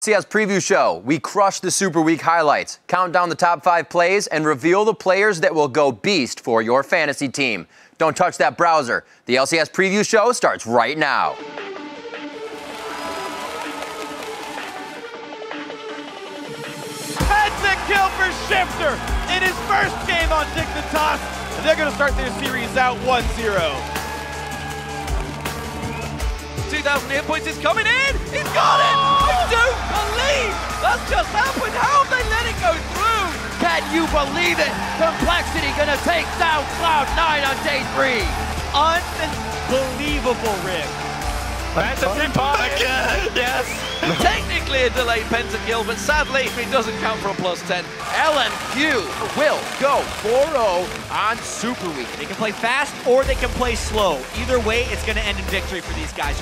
LCS Preview Show. We crush the Super Week highlights, count down the top 5 plays, and reveal the players that will go beast for your fantasy team. Don't touch that browser. The LCS Preview Show starts right now. Kill for Shifter in his first game on Dignitas, and they're going to start their series out 1-0. 2,000 hit points is coming in. He's got it. I don't believe that's just happened. How have they let it go through? Can you believe it? Complexity going to take down Cloud9 on day 3. Unbelievable, Rick. That's a tip again. Yes. Technically a delayed pentakill, but sadly it doesn't count for a +10. LMQ will go 4-0 on Super Week. They can play fast or they can play slow. Either way, it's going to end in victory for these guys.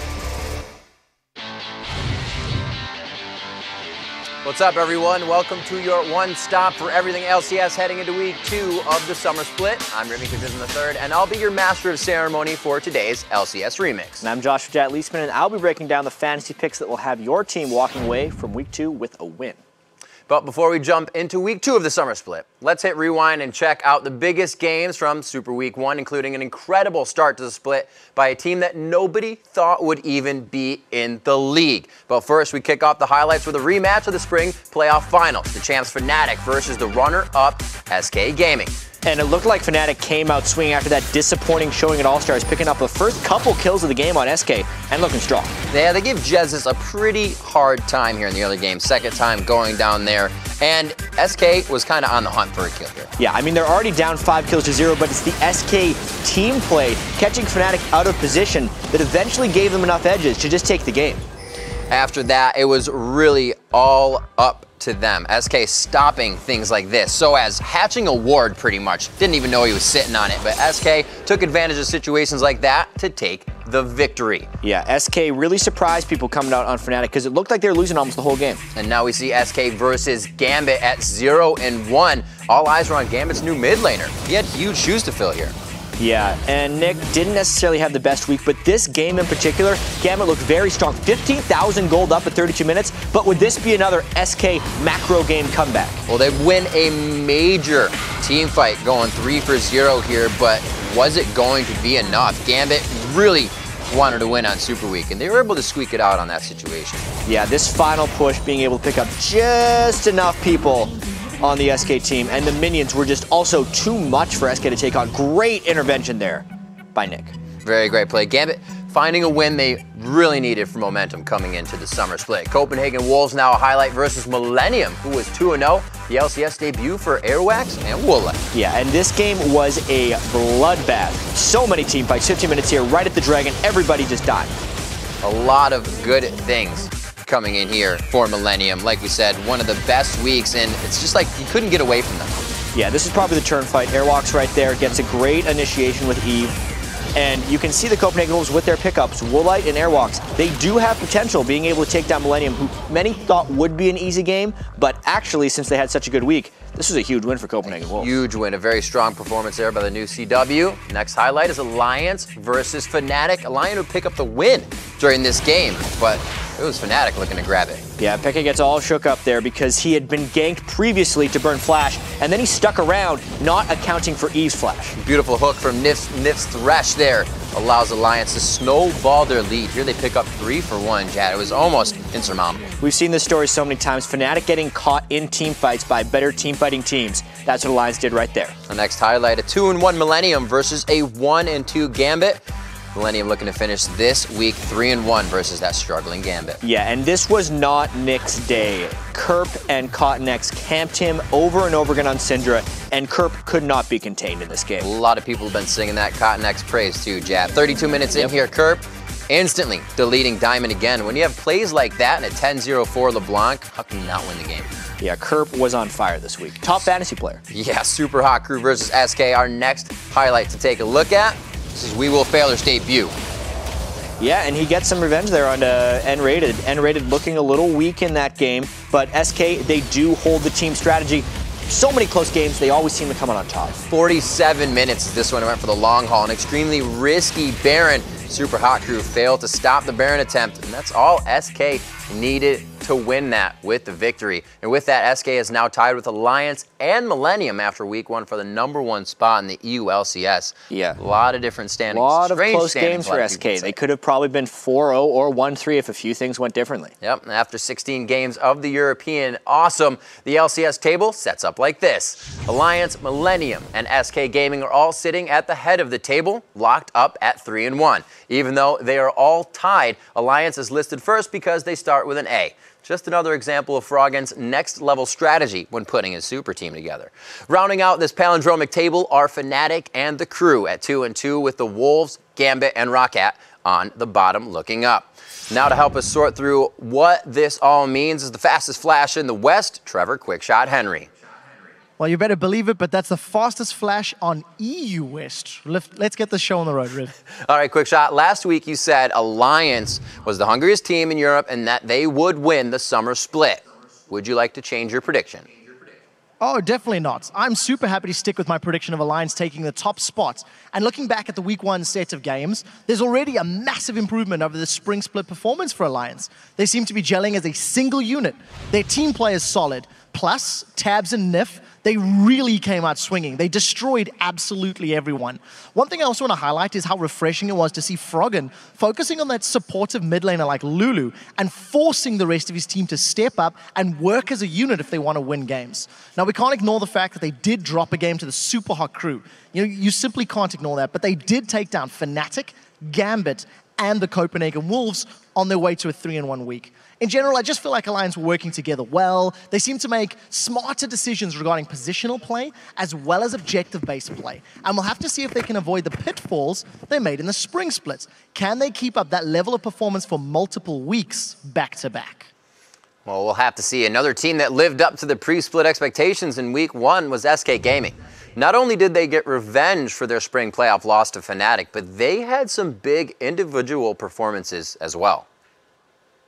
What's up, everyone? Welcome to your one-stop for everything LCS heading into Week 2 of the Summer Split. I'm Remy Kazin III, and I'll be your master of ceremony for today's LCS Remix. And I'm Joshua Jatt Leisman, and I'll be breaking down the fantasy picks that will have your team walking away from Week 2 with a win. But before we jump into Week 2 of the Summer Split, let's hit rewind and check out the biggest games from Super Week 1, including an incredible start to the split by a team that nobody thought would even be in the league. But first, we kick off the highlights with a rematch of the Spring Playoff Finals, the champs Fnatic versus the runner-up SK Gaming. And it looked like Fnatic came out swinging after that disappointing showing at All-Stars, picking up the first couple kills of the game on SK and looking strong. Yeah, they give Jesus a pretty hard time here in the early game. Second time going down there. And SK was kind of on the hunt for a kill here. Yeah, I mean, they're already down 5-0, but it's the SK team play catching Fnatic out of position that eventually gave them enough edges to just take the game. After that, it was really all up to them. SK stopping things like this. So as hatching a ward pretty much. Didn't even know he was sitting on it, but SK took advantage of situations like that to take the victory. Yeah, SK really surprised people coming out on Fnatic because it looked like they were losing almost the whole game. And now we see SK versus Gambit at 0-1. All eyes were on Gambit's new mid laner. He had huge shoes to fill here. Yeah, and Nick didn't necessarily have the best week, but this game in particular, Gambit looked very strong. 15,000 gold up at 32 minutes, but would this be another SK macro game comeback? Well, they win a major team fight going 3-0 here, but was it going to be enough? Gambit really wanted to win on Super Week, and they were able to squeak it out on that situation. Yeah, this final push being able to pick up just enough people on the SK team, and the minions were just also too much for SK to take on. Great intervention there by Nick. Very great play. Gambit finding a win they really needed for momentum coming into the Summer Split. Copenhagen Wolves now a highlight versus Millennium, who was 2-0, the LCS debut for Airwax and Woolite. Yeah, and this game was a bloodbath. So many team fights, 15 minutes here, right at the Dragon, everybody just died. A lot of good things coming in here for Millennium. Like we said, one of the best weeks, and it's just like you couldn't get away from them. Yeah, this is probably the turn fight. Airwalks right there, gets a great initiation with Eve. And you can see the Copenhagen Wolves with their pickups, Woolite and Airwalks. They do have potential being able to take down Millennium, who many thought would be an easy game, but actually, since they had such a good week, this was a huge win for Copenhagen Wolves. Huge win, a very strong performance there by the new CW. Next highlight is Alliance versus Fnatic. Alliance would pick up the win during this game, but it was Fnatic looking to grab it. Yeah, Pekka gets all shook up there because he had been ganked previously to burn Flash, and then he stuck around, not accounting for Eve's Flash. Beautiful hook from Nif's Thresh there allows Alliance to snowball their lead. Here they pick up 3 for 1, Jad. It was almost insurmountable. We've seen this story so many times. Fnatic getting caught in team fights by better team fighting teams. That's what Alliance did right there. The next highlight, a 2-1 Millennium versus a 1-2 Gambit. Millennium looking to finish this week 3-1 versus that struggling Gambit. Yeah, and this was not Nick's day. Kerp and CottonX camped him over and over again on Syndra, and Kerp could not be contained in this game. A lot of people have been singing that CottonX praise too, Jab. 32 minutes in here, Kerp instantly deleting Diamond again. When you have plays like that and a 10-0 LeBlanc, how can you not win the game? Yeah, Kerp was on fire this week. Top fantasy player. Yeah, Super Hot Crew versus SK. Our next highlight to take a look at. This is We Will Failur's debut. Yeah, and he gets some revenge there on N-Rated. N-Rated looking a little weak in that game, but SK, they do hold the team strategy. So many close games, they always seem to come out on top. 47 minutes as this one went for the long haul. An extremely risky Baron. Super Hot Crew failed to stop the Baron attempt, and that's all SK needed to win that with the victory. And with that, SK is now tied with Alliance and Millennium after week 1 for the #1 spot in the EU LCS. Yeah. A lot of different standings. A lot of close standings, games for SK. They could have probably been 4-0 or 1-3 if a few things went differently. Yep, and after 16 games of the European Awesome, the LCS table sets up like this. Alliance, Millennium, and SK Gaming are all sitting at the head of the table, locked up at 3-1. Even though they are all tied, Alliance is listed first because they start with an A. Just another example of Froggen's next-level strategy when putting his super team together. Rounding out this palindromic table are Fnatic and the Crew at 2-2 with the Wolves, Gambit, and Roccat on the bottom looking up. Now to help us sort through what this all means is the fastest flash in the West, Trevor Quickshot Henry. Well, you better believe it, but that's the fastest flash on EU West. Let's get the show on the road, Riv. All right, Quickshot. Last week you said Alliance was the hungriest team in Europe and that they would win the summer split. Would you like to change your prediction? Oh, definitely not. I'm super happy to stick with my prediction of Alliance taking the top spot. And looking back at the week 1 set of games, there's already a massive improvement over the spring split performance for Alliance. They seem to be gelling as a single unit. Their team play is solid. Plus, Tabs and Nif, they really came out swinging. They destroyed absolutely everyone. One thing I also want to highlight is how refreshing it was to see Froggen focusing on that supportive mid laner like Lulu and forcing the rest of his team to step up and work as a unit if they want to win games. Now, we can't ignore the fact that they did drop a game to the super hot Crew. You simply can't ignore that, but they did take down Fnatic, Gambit, and the Copenhagen Wolves on their way to a 3-1 week. In general, I just feel like Alliance were working together well. They seem to make smarter decisions regarding positional play as well as objective-based play. And we'll have to see if they can avoid the pitfalls they made in the spring splits. Can they keep up that level of performance for multiple weeks back-to-back? Well, we'll have to see. Another team that lived up to the pre-split expectations in week 1 was SK Gaming. Not only did they get revenge for their spring playoff loss to Fnatic, but they had some big individual performances as well.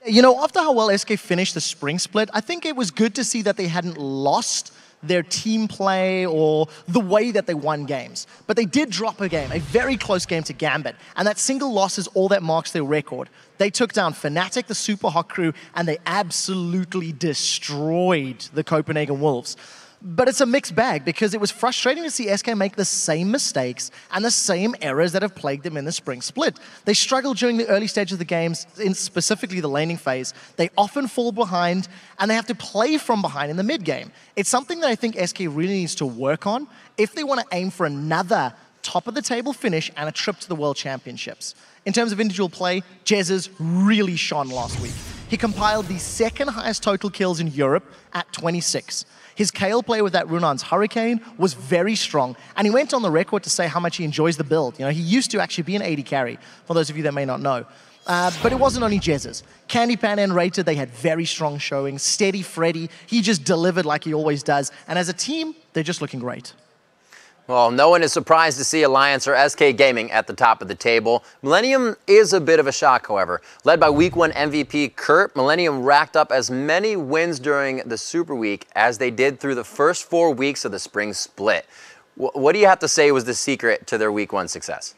You know, after how well SK finished the spring split, I think it was good to see that they hadn't lost their team play or the way that they won games. But they did drop a game, a very close game to Gambit, and that single loss is all that marks their record. They took down Fnatic, the super hot Crew, and they absolutely destroyed the Copenhagen Wolves. But it's a mixed bag because it was frustrating to see SK make the same mistakes and the same errors that have plagued them in the spring split. They struggled during the early stage of the games, in specifically the laning phase. They often fall behind and they have to play from behind in the mid game. It's something that I think SK really needs to work on if they want to aim for another top of the table finish and a trip to the World Championships. In terms of individual play, Jez's really shone last week. He compiled the second highest total kills in Europe at 26. His Kayle play with that Runan's Hurricane was very strong, and he went on the record to say how much he enjoys the build. You know, he used to actually be an AD carry, for those of you that may not know. But it wasn't only Jez's. Candypan and Rated, they had very strong showings. Steady Freddy, he just delivered like he always does. And as a team, they're just looking great. Well, no one is surprised to see Alliance or SK Gaming at the top of the table. Millennium is a bit of a shock, however. Led by Week 1 MVP Kurt, Millennium racked up as many wins during the Super Week as they did through the first 4 weeks of the spring split. What do you have to say was the secret to their Week 1 success?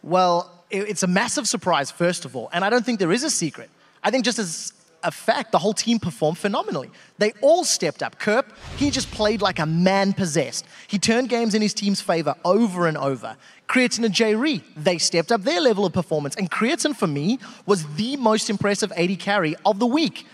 Well, it's a massive surprise, first of all, and I don't think there is a secret. I think just as a fact, the whole team performed phenomenally. They all stepped up. Kerp, he just played like a man possessed. He turned games in his team's favor over and over. Creatine and J-Ree, they stepped up their level of performance. And Creatine, for me, was the most impressive AD carry of the week.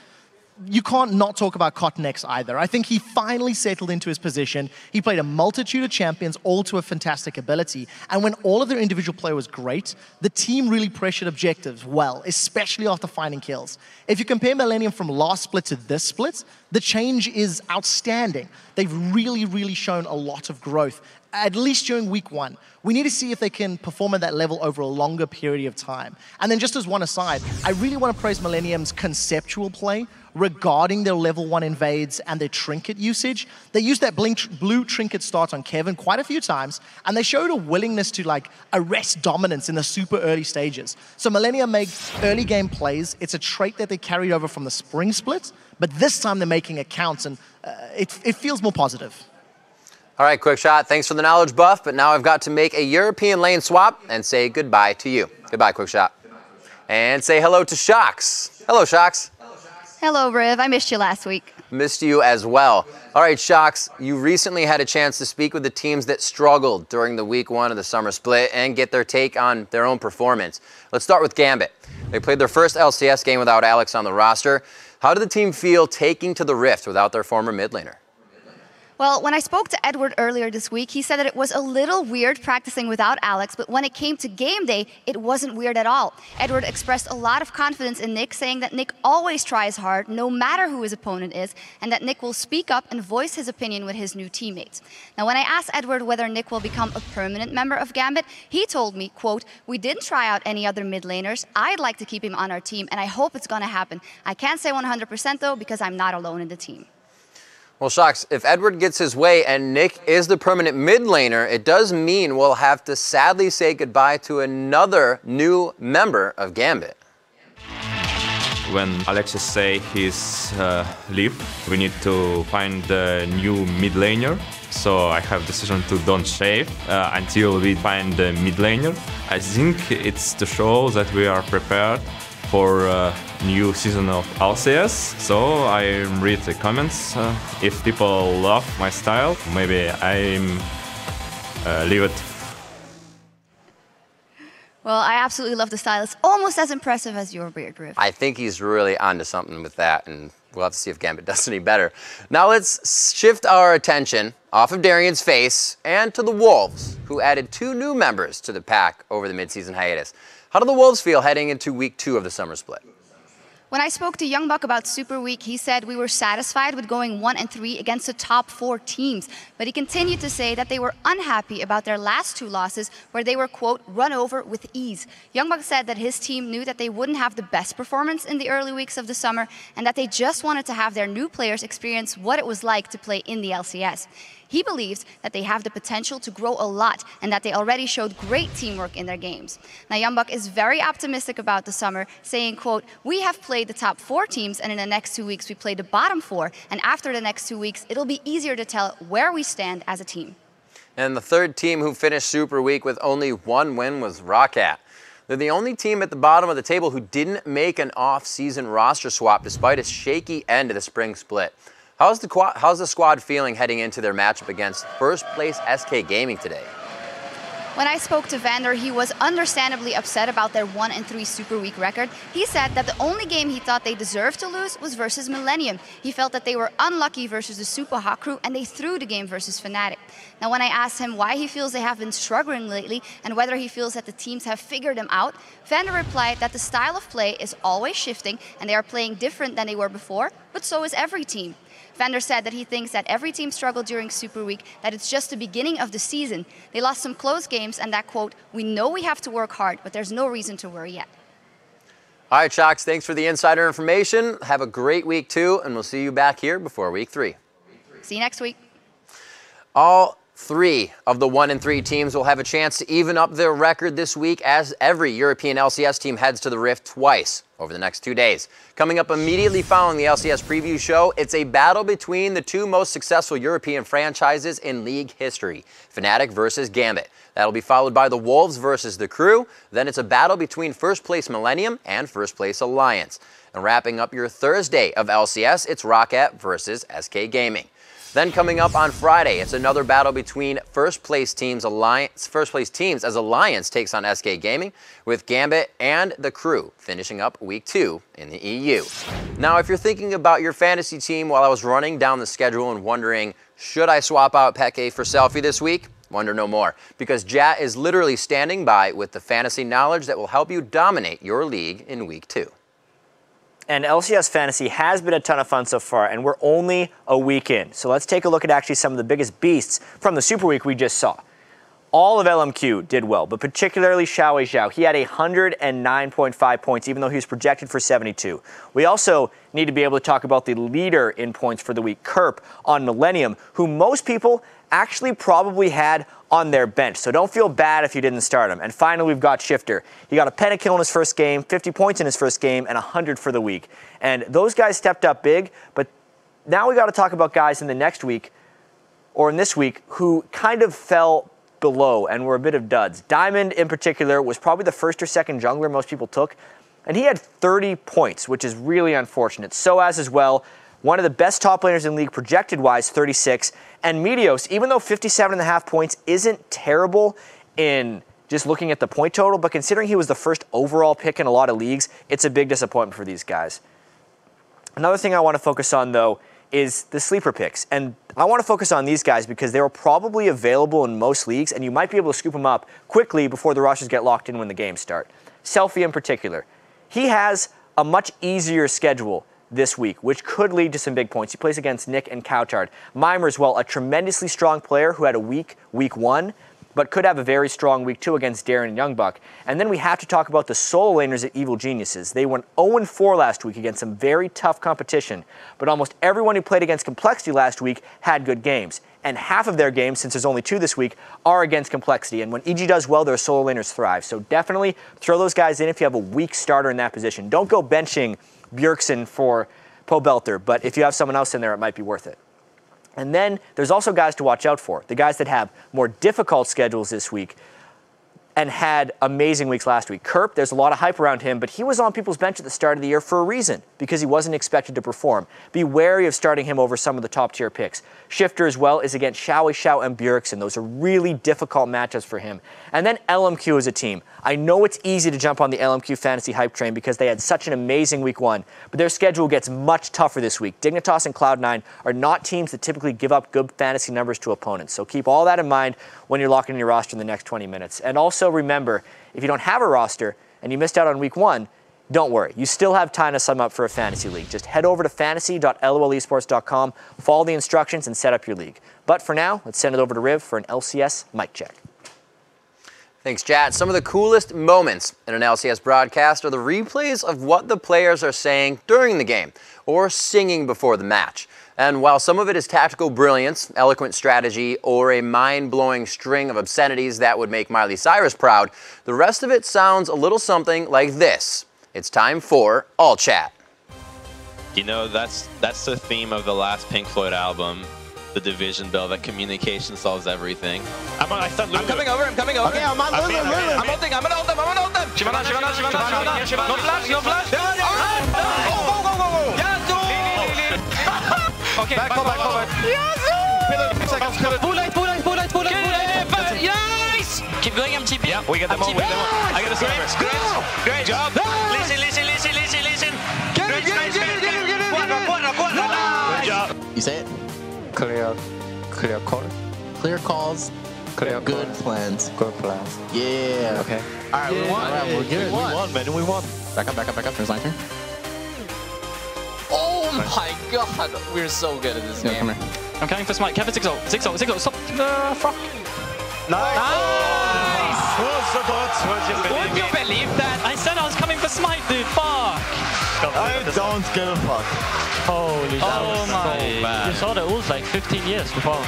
You can't not talk about Cotton X either. I think he finally settled into his position. He played a multitude of champions, all to a fantastic ability. And when all of their individual play was great, the team really pressured objectives well, especially after finding kills. If you compare Millennium from last split to this split, the change is outstanding. They've really shown a lot of growth, at least during Week 1. We need to see if they can perform at that level over a longer period of time. And then just as one aside, I really want to praise Millennium's conceptual play regarding their level 1 invades and their trinket usage. They used that blue trinket start on Kevin quite a few times, and they showed a willingness to arrest dominance in the super early stages. So Millennium make early game plays. It's a trait that they carried over from the spring split, but this time they're making it count, and it feels more positive. All right, Quickshot, thanks for the knowledge buff, but now I've got to make a European lane swap and say goodbye to you. Goodbye, Quickshot. And say hello to Shox. Hello, Shox. Hello, Riv. I missed you last week. Missed you as well. All right, Shocks, you recently had a chance to speak with the teams that struggled during the week 1 of the summer split and get their take on their own performance. Let's start with Gambit. They played their first LCS game without Alex on the roster. How did the team feel taking to the Rift without their former mid laner? Well, when I spoke to Edward earlier this week, he said that it was a little weird practicing without Alex, but when it came to game day, it wasn't weird at all. Edward expressed a lot of confidence in Nick, saying that Nick always tries hard, no matter who his opponent is, and that Nick will speak up and voice his opinion with his new teammates. Now, when I asked Edward whether Nick will become a permanent member of Gambit, he told me, quote, "We didn't try out any other mid laners. I'd like to keep him on our team, and I hope it's going to happen. I can't say 100% though, because I'm not alone in the team." Well, Shocks, if Edward gets his way and Nick is the permanent mid laner, it does mean we'll have to sadly say goodbye to another new member of Gambit. When Alexis say he's leave, we need to find a new mid laner. So I have decision to don't save until we find the mid laner. I think it's to show that we are prepared for a new season of LCS. So I read the comments. If people love my style, maybe I'm leave it. Well, I absolutely love the style. It's almost as impressive as your beard, Riv. I think he's really onto something with that, and we'll have to see if Gambit does any better. Now let's shift our attention off of Darian's face and to the Wolves, who added 2 new members to the pack over the midseason hiatus. How do the Wolves feel heading into week 2 of the summer split? When I spoke to Youngbuck about Super Week, he said we were satisfied with going 1-3 against the top 4 teams. But he continued to say that they were unhappy about their last 2 losses, where they were, quote, run over with ease. Youngbuck said that his team knew that they wouldn't have the best performance in the early weeks of the summer, and that they just wanted to have their new players experience what it was like to play in the LCS. He believes that they have the potential to grow a lot and that they already showed great teamwork in their games. Now, Youngbuck is very optimistic about the summer, saying, quote, we have played the top 4 teams, and in the next 2 weeks we play the bottom 4, and after the next 2 weeks it'll be easier to tell where we stand as a team. And the third team who finished Super Week with only 1 win was Roccat. They're the only team at the bottom of the table who didn't make an off-season roster swap despite a shaky end of the spring split. How's the squad feeling heading into their matchup against first-place SK Gaming today? When I spoke to Vander, he was understandably upset about their 1-3 Super Week record. He said that the only game he thought they deserved to lose was versus Millennium. He felt that they were unlucky versus the Super Hot Crew, and they threw the game versus Fnatic. Now, when I asked him why he feels they have been struggling lately and whether he feels that the teams have figured them out, Vander replied that the style of play is always shifting and they are playing different than they were before, but so is every team. Vander said that he thinks that every team struggled during Super Week, that it's just the beginning of the season. They lost some close games, and that, quote, we know we have to work hard, but there's no reason to worry yet. All right, Shocks, thanks for the insider information. Have a great week 2, and we'll see you back here before week 3. See you next week. All 3 of the 1-3 teams will have a chance to even up their record this week, as every European LCS team heads to the Rift twice over the next 2 days. Coming up immediately following the LCS preview show, it's a battle between the 2 most successful European franchises in league history, Fnatic versus Gambit. That'll be followed by the Wolves versus the Crew. Then it's a battle between first place Millennium and first place Alliance. And wrapping up your Thursday of LCS, it's Roccat versus SK Gaming. Then coming up on Friday, it's another battle between first place teams as Alliance takes on SK Gaming, with Gambit and the Crew finishing up week 2 in the EU. Now, if you're thinking about your fantasy team while I was running down the schedule and wondering, should I swap out Peke for Selfie this week? Wonder no more, because Jat is literally standing by with the fantasy knowledge that will help you dominate your league in week 2. And LCS Fantasy has been a ton of fun so far, and we're only a week in. So let's take a look at actually some of the biggest beasts from the Super Week we just saw. All of LMQ did well, but particularly Xiao Zhao. He had 109.5 points, even though he was projected for 72. We also need to be able to talk about the leader in points for the week, Kerp, on Millennium, who most people actually probably had on their bench. So don't feel bad if you didn't start him. And finally, we've got Shifter. He got a pentakill in his first game, 50 points in his first game, and 100 for the week. And those guys stepped up big, but now we got to talk about guys in the next week, or in this week, who kind of fell below and were a bit of duds. Diamond, in particular, was probably the first or second jungler most people took. and he had 30 points, which is really unfortunate. Soaz as well, one of the best top laners in the league projected-wise, 36. And Meteos, even though 57.5 points isn't terrible in just looking at the point total, but considering he was the first overall pick in a lot of leagues, it's a big disappointment for these guys. Another thing I want to focus on, though, is the sleeper picks. And I want to focus on these guys because they were probably available in most leagues, and you might be able to scoop them up quickly before the rosters get locked in when the games start. Selfie in particular. He has a much easier schedule this week, which could lead to some big points. He plays against Nick and Coutard. Mimer as well, a tremendously strong player who had a weak week 1, but could have a very strong week 2 against Darren and Youngbuck. And then we have to talk about the solo laners at Evil Geniuses. They went 0-4 last week against some very tough competition, but almost everyone who played against Complexity last week had good games. And half of their games, since there's only 2 this week, are against Complexity. And when EG does well, their solo laners thrive. So definitely throw those guys in if you have a weak starter in that position. Don't go benching Bjergsen for Pobelter, but if you have someone else in there, it might be worth it. And then there's also guys to watch out for, the guys that have more difficult schedules this week and had amazing weeks last week. Kerp, there's a lot of hype around him, but he was on people's bench at the start of the year for a reason, because he wasn't expected to perform. Be wary of starting him over some of the top tier picks. Shifter as well is against Shaohui Xiao and Bjergsen. Those are really difficult matchups for him. And then LMQ as a team. I know it's easy to jump on the LMQ fantasy hype train because they had such an amazing week 1, but their schedule gets much tougher this week. Dignitas and Cloud9 are not teams that typically give up good fantasy numbers to opponents. So keep all that in mind when you're locking in your roster in the next 20 minutes. And also remember, if you don't have a roster and you missed out on week 1, don't worry. You still have time to sign up for a fantasy league. Just head over to fantasy.lolesports.com, follow the instructions, and set up your league. But for now, let's send it over to Riv for an LCS mic check. Thanks, Chad. Some of the coolest moments in an LCS broadcast are the replays of what the players are saying during the game or singing before the match. And while some of it is tactical brilliance, eloquent strategy, or a mind-blowing string of obscenities that would make Miley Cyrus proud, the rest of it sounds a little something like this. It's time for All Chat. You know, that's the theme of the last Pink Floyd album, The Division Bell, that communication solves everything. I'm coming over. Okay, I'm on Lulu. I'm ulting. I'm gonna ult them. Shyvana. No flash. Go. Yasuo! Okay, back forward. Yasuo! Full light. Nice! Keep going, I'm TP. Yeah, we get them all. I got a service. Great job. Listen. Get it. Good job. You say it? Clear call. Clear calls. Clear good calls. plans. Good plans. Yeah. Okay. All right, we won. All right, we're good. We won, man. We won. Back up. There's my turn. Oh my god, we're so good at this game. Come here. I'm coming for Smite. Careful, Zigzag, stop. Fuck. Nice! Would you believe that? I said I was coming for Smite, dude. Fuck. I don't give a fuck. Holy shit. Oh my. So bad. You saw the ult like 15 years before.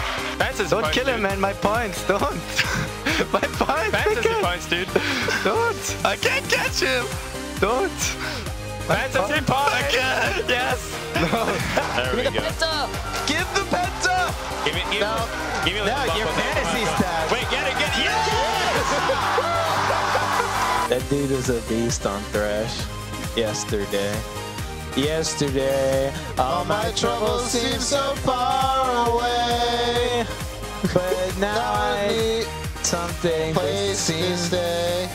Don't kill him, man. My points. Don't. My points. Fantasy points, dude. Don't. I can't catch him. Don't. Fantasy points! I can't. Yes. No. There we go. Give the penta. Give me Your fantasy stats. Wait, get it. That dude was a beast on Thresh yesterday. All my troubles seem so far away. But now I need something that seems to stay.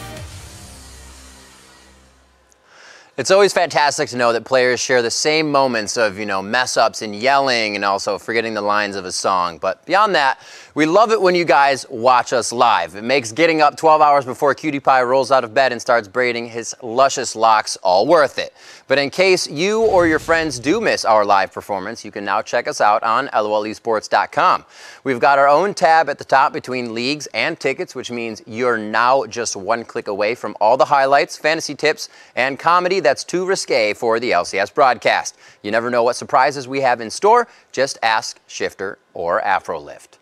It's always fantastic to know that players share the same moments of, mess ups and yelling and also forgetting the lines of a song. But beyond that, we love it when you guys watch us live. It makes getting up 12 hours before Cutie Pie rolls out of bed and starts braiding his luscious locks all worth it. But in case you or your friends do miss our live performance, you can now check us out on lolesports.com. We've got our own tab at the top between leagues and tickets, which means you're now just one click away from all the highlights, fantasy tips, and comedy that's too risque for the LCS broadcast. You never know what surprises we have in store. Just ask Shifter or Afrolift.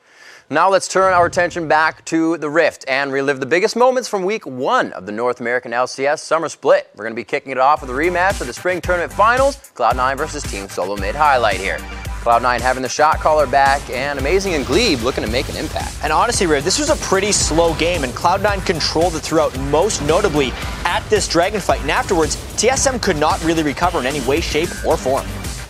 Now let's turn our attention back to the Rift and relive the biggest moments from week 1 of the North American LCS Summer Split. We're going to be kicking it off with a rematch of the Spring Tournament Finals, Cloud9 versus Team Solo Mid highlight here. Cloud9 having the shot caller back, and Amazing and Glebe looking to make an impact. And honestly, Riv, this was a pretty slow game, and Cloud9 controlled it throughout, most notably at this Dragon fight. And afterwards, TSM could not really recover in any way, shape, or form.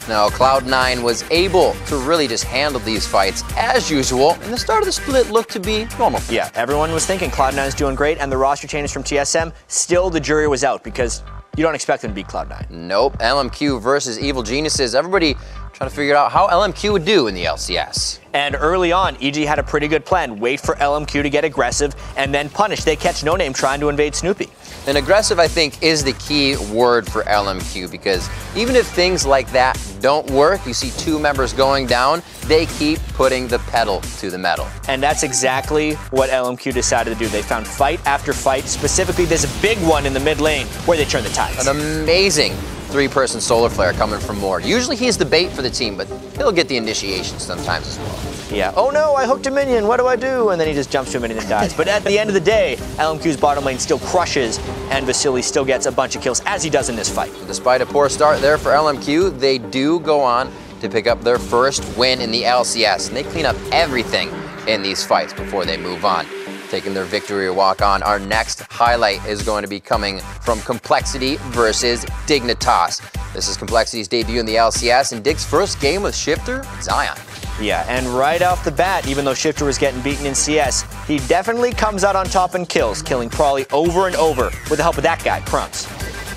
No, Cloud9 was able to really just handle these fights as usual, and the start of the split looked to be normal. Yeah, everyone was thinking Cloud9 is doing great, and the roster changes from TSM, still the jury was out because you don't expect them to beat Cloud9. Nope, LMQ versus Evil Geniuses. Everybody trying to figure out how LMQ would do in the LCS. And early on, EG had a pretty good plan. Wait for LMQ to get aggressive and then punish. They catch No Name trying to invade Snoopy. And aggressive, I think, is the key word for LMQ, because even if things like that don't work, you see two members going down, they keep putting the pedal to the metal. And that's exactly what LMQ decided to do. They found fight after fight. Specifically, there's a big one in the mid lane where they turn the tides. An amazing three-person solar flare coming from Moore. Usually he's the bait for the team, but he'll get the initiation sometimes as well. Yeah, oh no, I hooked a minion, what do I do? And then he just jumps to a minion and dies. But at the end of the day, LMQ's bottom lane still crushes, and Vasily still gets a bunch of kills, as he does in this fight. Despite a poor start there for LMQ, they do go on to pick up their first win in the LCS, and they clean up everything in these fights before they move on. Taking their victory walk on, our next highlight is going to be coming from Complexity versus Dignitas. This is Complexity's debut in the LCS and Dig's first game with Shifter, Zion. Yeah, and right off the bat, even though Shifter was getting beaten in CS, he definitely comes out on top in kills, killing Prawley over and over with the help of that guy, Crumbs.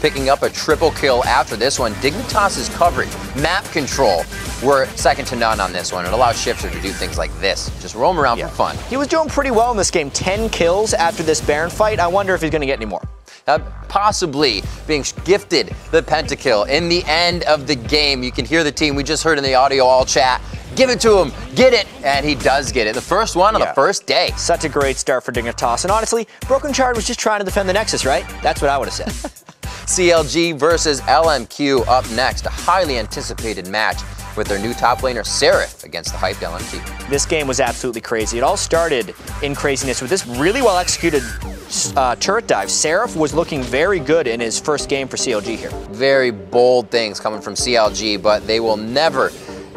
Picking up a triple kill after this one, Dignitas's coverage, map control, were second to none on this one. It allows Shifter to do things like this, just roam around for fun. He was doing pretty well in this game, 10 kills after this Baron fight. I wonder if he's going to get any more. Possibly being gifted the pentakill in the end of the game. You can hear the team we just heard in the audio all chat. Give it to him, get it, and he does get it. The first one on the first day. Such a great start for Dignitas. And honestly, Broken Shard was just trying to defend the Nexus, right? That's what I would have said. CLG versus LMQ up next. A highly anticipated match with their new top laner, Seraph, against the hyped LMQ. This game was absolutely crazy. It all started in craziness with this really well-executed turret dive. Seraph was looking very good in his first game for CLG here. Very bold things coming from CLG, but they will never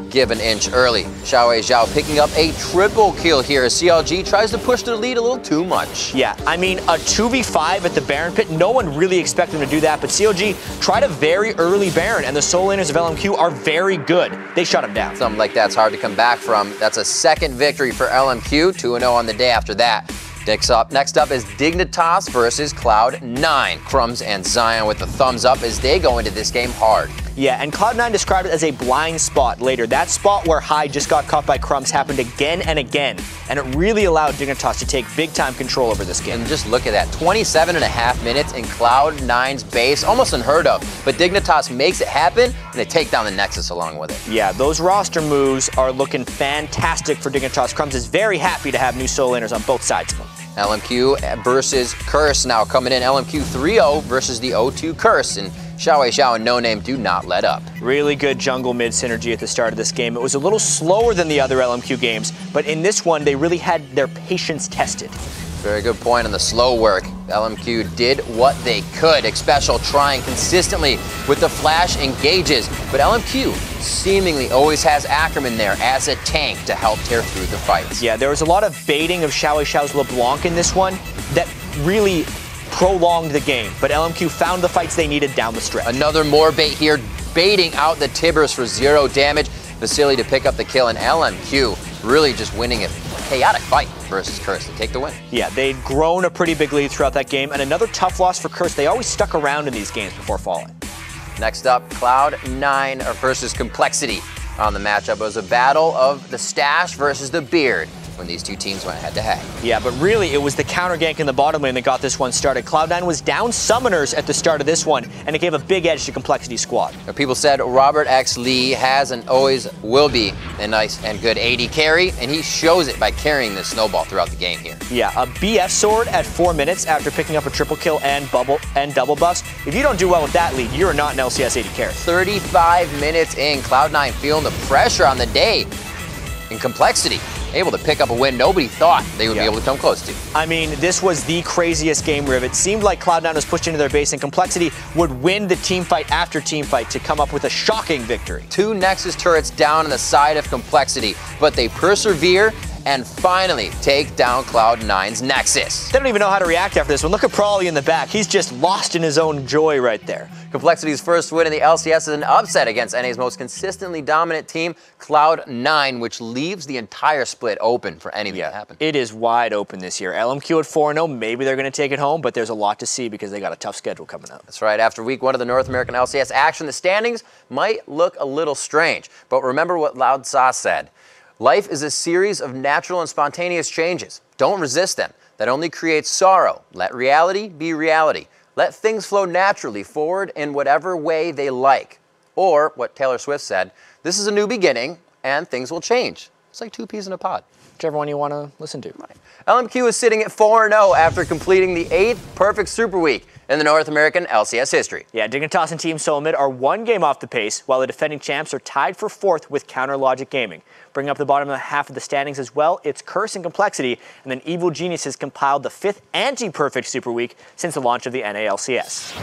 give an inch early. Xiaowei Zhao picking up a triple kill here as CLG tries to push their lead a little too much. Yeah, I mean, a 2v5 at the Baron pit, no one really expected them to do that, but CLG tried a very early Baron, and the solo laners of LMQ are very good. They shut him down. Something like that's hard to come back from. That's a second victory for LMQ, 2-0 on the day after that. Next up is Dignitas versus Cloud9. Crumbs and Zion with the thumbs up as they go into this game hard. Yeah, and Cloud9 described it as a blind spot later. That spot where High just got caught by Crumbs happened again and again, and it really allowed Dignitas to take big-time control over this game. And just look at that, 27.5 minutes in Cloud9's base, almost unheard of, but Dignitas makes it happen, and they take down the Nexus along with it. Yeah, those roster moves are looking fantastic for Dignitas. Crumbs is very happy to have new solo laners on both sides of him. LMQ versus Curse now coming in. LMQ 3-0 versus the 0-2 Curse, and Xiaowei Zhao and No Name do not let up. Really good jungle mid synergy at the start of this game. It was a little slower than the other LMQ games, but in this one, they really had their patience tested. Very good point on the slow work. LMQ did what they could. Xpecial trying consistently with the flash engages, but LMQ seemingly always has Ackerman there as a tank to help tear through the fights. Yeah, there was a lot of baiting of Xiaowei Zhao's LeBlanc in this one that really prolonged the game, but LMQ found the fights they needed down the stretch. Another more bait here, baiting out the Tibbers for 0 damage. Vasily to pick up the kill, and LMQ really just winning a chaotic fight versus Curse to take the win. Yeah, they'd grown a pretty big lead throughout that game, and another tough loss for Curse. They always stuck around in these games before falling. Next up, Cloud9 versus Complexity. On the matchup, it was a battle of the Stash versus the Beard when these two teams went head-to-head. Yeah, but really, it was the counter gank in the bottom lane that got this one started. Cloud9 was down summoners at the start of this one, and it gave a big edge to Complexity's squad. People said Robert X. Lee has and always will be a nice and good AD carry, and he shows it by carrying this snowball throughout the game here. Yeah, a BF sword at 4 minutes after picking up a triple kill and double buffs. If you don't do well with that lead, you're not an LCS AD carry. 35 minutes in, Cloud9 feeling the pressure on the day in Complexity. able to pick up a win nobody thought they would be able to come close to. I mean, this was the craziest game, Riv. It seemed like Cloud9 was pushed into their base, and Complexity would win the team fight after team fight to come up with a shocking victory. 2 Nexus turrets down on the side of Complexity, but they persevere and finally take down Cloud9's Nexus. They don't even know how to react after this one. Look at Prawley in the back. He's just lost in his own joy right there. Complexity's first win in the LCS is an upset against NA's most consistently dominant team, Cloud9, which leaves the entire split open for anything to happen. It is wide open this year. LMQ at 4-0, maybe they're going to take it home, but there's a lot to see because they got a tough schedule coming up. That's right. After week 1 of the North American LCS action, the standings might look a little strange. But remember what Loud Sauce said. Life is a series of natural and spontaneous changes. Don't resist them. That only creates sorrow. Let reality be reality. Let things flow naturally forward in whatever way they like. Or, what Taylor Swift said, this is a new beginning and things will change. It's like 2 peas in a pod. Whichever one you want to listen to. Right. LMQ is sitting at 4-0 after completing the 8th perfect Super Week in the North American LCS history. Yeah, Dignitas and Team Solomid are 1 game off the pace, while the defending champs are tied for 4th with Counter Logic Gaming. Bringing up the bottom half of the standings as well, it's Curse and Complexity, and then Evil Genius has compiled the 5th anti-perfect Super Week since the launch of the NA LCS.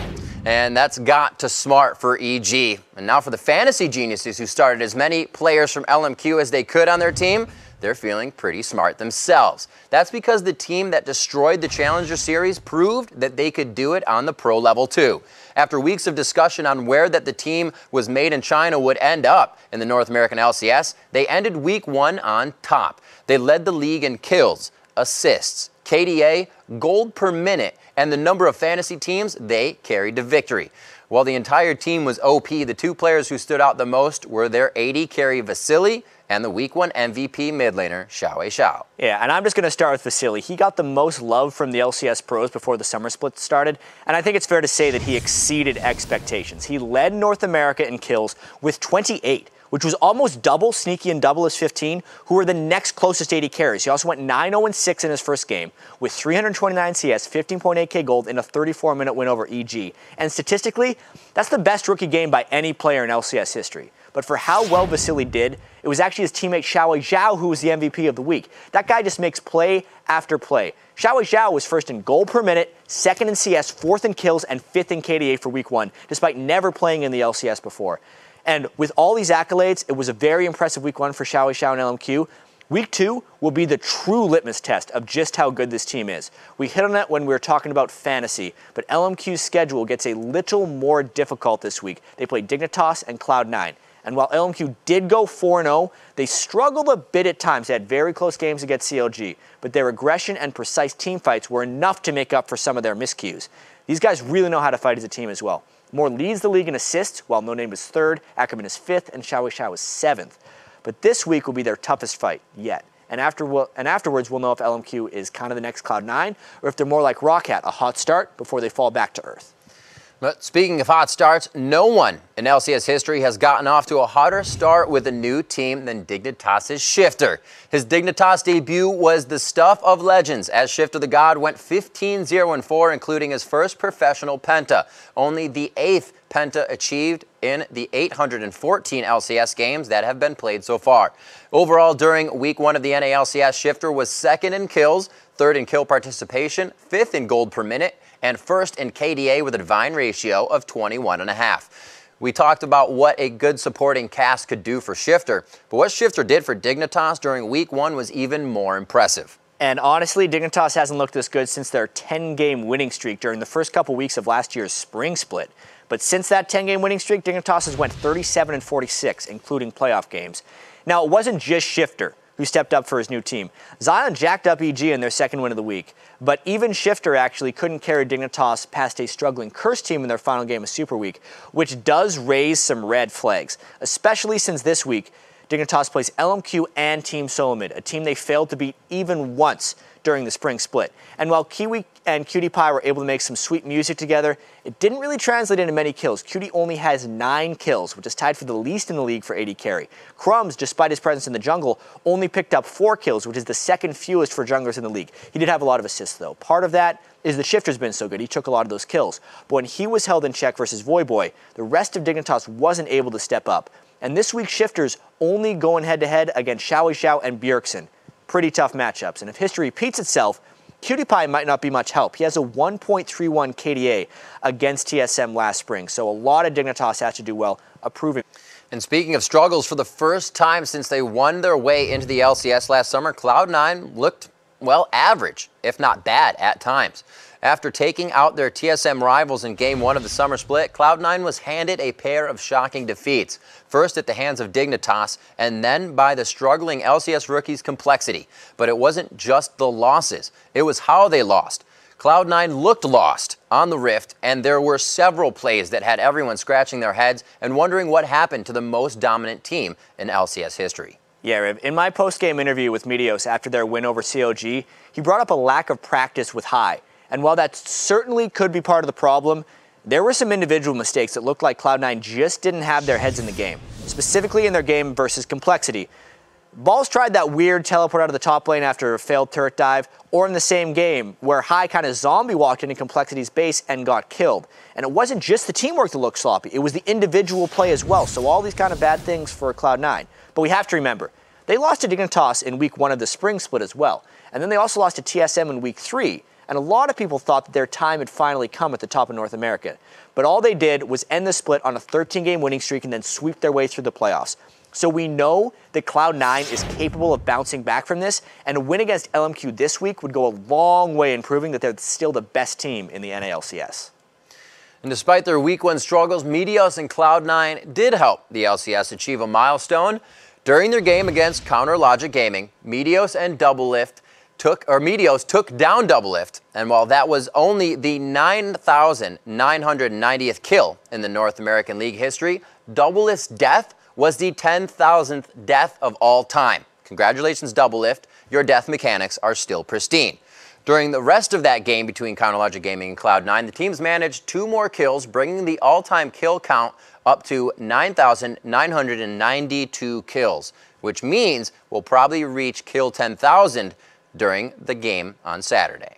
And that's got to smart for EG. And now for the Fantasy Geniuses, who started as many players from LMQ as they could on their team, they're feeling pretty smart themselves. That's because the team that destroyed the Challenger Series proved that they could do it on the pro level too. After weeks of discussion on where that the team was made in China would end up in the North American LCS, they ended week 1 on top. They led the league in kills, assists, KDA, gold per minute, and the number of fantasy teams they carried to victory. While the entire team was OP, the 2 players who stood out the most were their AD carry Vasily and the week 1 MVP mid laner, Xiao. Yeah, and I'm just going to start with Vasily. He got the most love from the LCS pros before the summer split started, and I think it's fair to say that he exceeded expectations. He led North America in kills with 28, which was almost double Sneaky and Double as 15, who were the next closest AD carries. He also went 9-0-6 in his first game with 329 CS, 15.8k gold, in a 34-minute win over EG. And statistically, that's the best rookie game by any player in LCS history. But for how well Vasily did, it was actually his teammate Xiao Zhao who was the MVP of the week. That guy just makes play after play. Xiao Zhao was 1st in gold per minute, 2nd in CS, 4th in kills, and 5th in KDA for week 1, despite never playing in the LCS before. And with all these accolades, it was a very impressive week 1 for Xiao Zhao and LMQ. Week 2 will be the true litmus test of just how good this team is. We hit on that when we were talking about fantasy, but LMQ's schedule gets a little more difficult this week. They play Dignitas and Cloud9. And while LMQ did go 4-0, they struggled a bit at times. They had very close games against CLG, but their aggression and precise team fights were enough to make up for some of their miscues. These guys really know how to fight as a team as well. Moore leads the league in assists, while No Name is 3rd, Ackerman is 5th, and Xiao Zhao is 7th. But this week will be their toughest fight yet. And afterwards, we'll know if LMQ is kind of the next Cloud9, or if they're more like Rockhat, a hot start before they fall back to earth. But speaking of hot starts, no one in LCS history has gotten off to a hotter start with a new team than Dignitas' Shifter. His Dignitas debut was the stuff of legends, as Shifter the God went 15-0-4, including his first professional penta, only the 8th penta achieved in the 814 LCS games that have been played so far. Overall, during week 1 of the NA LCS, Shifter was 2nd in kills, 3rd in kill participation, 5th in gold per minute, and 1st in KDA with a divine ratio of 21.5. We talked about what a good supporting cast could do for Shifter, but what Shifter did for Dignitas during week 1 was even more impressive. And honestly, Dignitas hasn't looked this good since their 10-game winning streak during the first couple weeks of last year's spring split. But since that 10-game winning streak, Dignitas has went 37-46, including playoff games. Now, it wasn't just Shifter who stepped up for his new team. Zion jacked up EG in their 2nd win of the week, but even Shifter actually couldn't carry Dignitas past a struggling Curse team in their final game of Super Week, which does raise some red flags, especially since this week Dignitas plays LMQ and Team Solomid, a team they failed to beat even once during the spring split. And while Kiwi and Cutie Pie were able to make some sweet music together, it didn't really translate into many kills. Cutie only has 9 kills, which is tied for the least in the league for AD carry. Crumbs, despite his presence in the jungle, only picked up 4 kills, which is the 2nd fewest for junglers in the league. He did have a lot of assists, though. Part of that is the Shifter's been so good. He took a lot of those kills. But when he was held in check versus Voyboy, the rest of Dignitas wasn't able to step up. And this week, Shifter's only going head-to-head against Xiao Zhao and Bjergsen. pretty tough matchups. And if history repeats itself, QtPie might not be much help. He has a 1.31 KDA against TSM last spring, so a lot of Dignitas has to do well, approving. And speaking of struggles, for the first time since they won their way into the LCS last summer, Cloud9 looked, well, average, if not bad at times. After taking out their TSM rivals in Game 1 of the summer split, Cloud9 was handed a pair of shocking defeats. First at the hands of Dignitas, and then by the struggling LCS rookies Complexity. But it wasn't just the losses, it was how they lost. Cloud9 looked lost on the Rift, and there were several plays that had everyone scratching their heads and wondering what happened to the most dominant team in LCS history. Yeah, Riv, in my post-game interview with Meteos after their win over COG, he brought up a lack of practice with High. And while that certainly could be part of the problem, there were some individual mistakes that looked like Cloud9 just didn't have their heads in the game, specifically in their game versus Complexity. Balls tried that weird teleport out of the top lane after a failed turret dive, or in the same game where High kind of zombie walked into Complexity's base and got killed. And it wasn't just the teamwork that looked sloppy, it was the individual play as well. So all these kind of bad things for Cloud9. But we have to remember, they lost to Dignitas in week 1 of the spring split as well. And then they also lost to TSM in week 3. And a lot of people thought that their time had finally come at the top of North America. But all they did was end the split on a 13-game winning streak and then sweep their way through the playoffs. So we know that Cloud9 is capable of bouncing back from this, and a win against LMQ this week would go a long way in proving that they're still the best team in the NALCS. And despite their week 1 struggles, Meteos and Cloud9 did help the LCS achieve a milestone. During their game against Counter Logic Gaming, Meteos and Meteos took down Doublelift, and while that was only the 9,990th kill in the North American League history, Doublelift's death was the 10,000th death of all time. Congratulations, Doublelift. Your death mechanics are still pristine. During the rest of that game between Counter Logic Gaming and Cloud9, the teams managed 2 more kills, bringing the all-time kill count up to 9,992 kills, which means we'll probably reach kill 10,000 during the game on Saturday.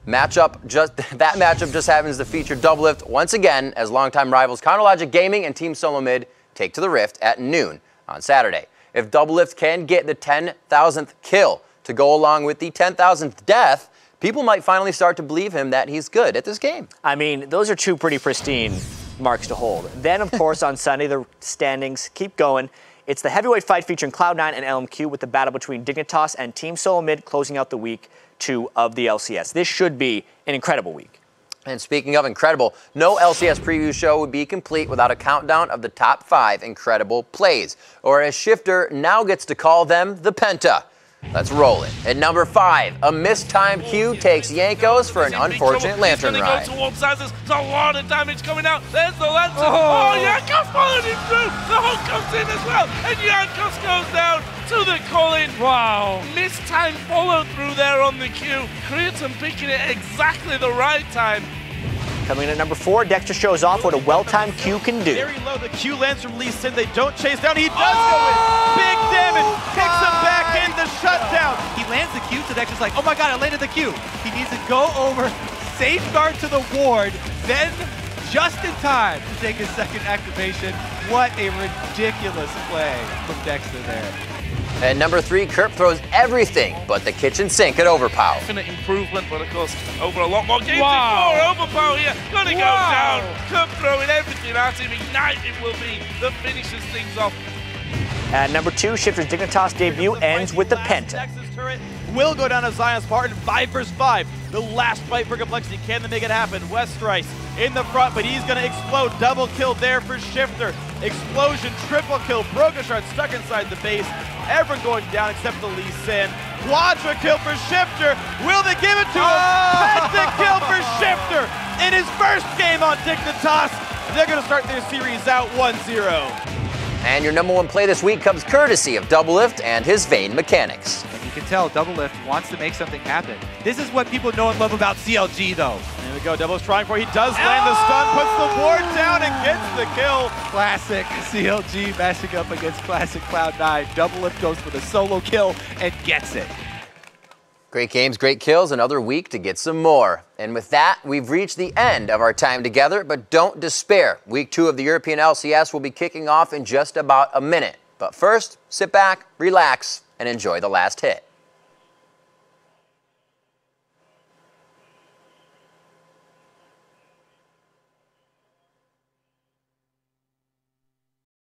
That matchup just happens to feature Doublelift once again as longtime rivals Counter Logic Gaming and Team Solo Mid take to the Rift at noon on Saturday. If Doublelift can get the 10,000th kill to go along with the 10,000th death, people might finally start to believe him that he's good at this game. I mean, those are 2 pretty pristine marks to hold. Then, of course, on Sunday, the standings keep going. It's the heavyweight fight featuring Cloud9 and LMQ with the battle between Dignitas and Team Solo Mid closing out the week 2 of the LCS. This should be an incredible week. And speaking of incredible, no LCS preview show would be complete without a countdown of the top 5 incredible plays, or as Shifter now gets to call them, the Penta. Let's roll it. At number 5, a mistimed Q takes Yankos for an unfortunate lantern ride. Go towards Santos. There's a lot of damage coming out. There's the lantern. Oh, Yankos followed him through. The hook comes in as well. And Yankos goes down to the Colin. Wow. Mistimed follow through there on the Q. Creaton picking it exactly the right time. Coming in at number 4, Dexter shows off what a well-timed Q can do. Very low, the Q lands from Lee Sin. They don't chase down. He does go in. Big damage. Picks him back in the shutdown. He lands the Q, so Dexter's like, oh my god, I landed the Q. He needs to go over, safeguard to the ward, then just in time to take his second activation. What a ridiculous play from Dexter there. At number 3, Kerp throws everything but the kitchen sink at Overpower. Definite improvement, but of course, over a lot more games. Wow. Overpower here, gonna go down. Kerp throwing everything at him. Ignite it will be that finishes things off. At number 2, Shifter's Dignitas debut ends with the Penta. Nexus turret will go down to Zion Spartan, 5 versus 5. The last fight for Complexity. Can they make it happen? Westrice in the front, but he's going to explode. Double kill there for Shifter. Explosion, triple kill. Brokenshard stuck inside the base. Everyone going down except the Lee Sin. Quadra kill for Shifter. Will they give it to him? Penta kill for Shifter in his first game on Dignitas. They're going to start their series out 1-0. And your number 1 play this week comes courtesy of Doublelift and his Vayne mechanics. And you can tell Doublelift wants to make something happen. This is what people know and love about CLG, though. There we go. Double's trying for it. He does land the stun, puts the ward down, and gets the kill. Classic CLG matching up against classic Cloud9. Doublelift goes for the solo kill and gets it. Great games, great kills, another week to get some more. And with that, we've reached the end of our time together, but don't despair. Week 2 of the European LCS will be kicking off in just about a minute. But first, sit back, relax, and enjoy the last hit.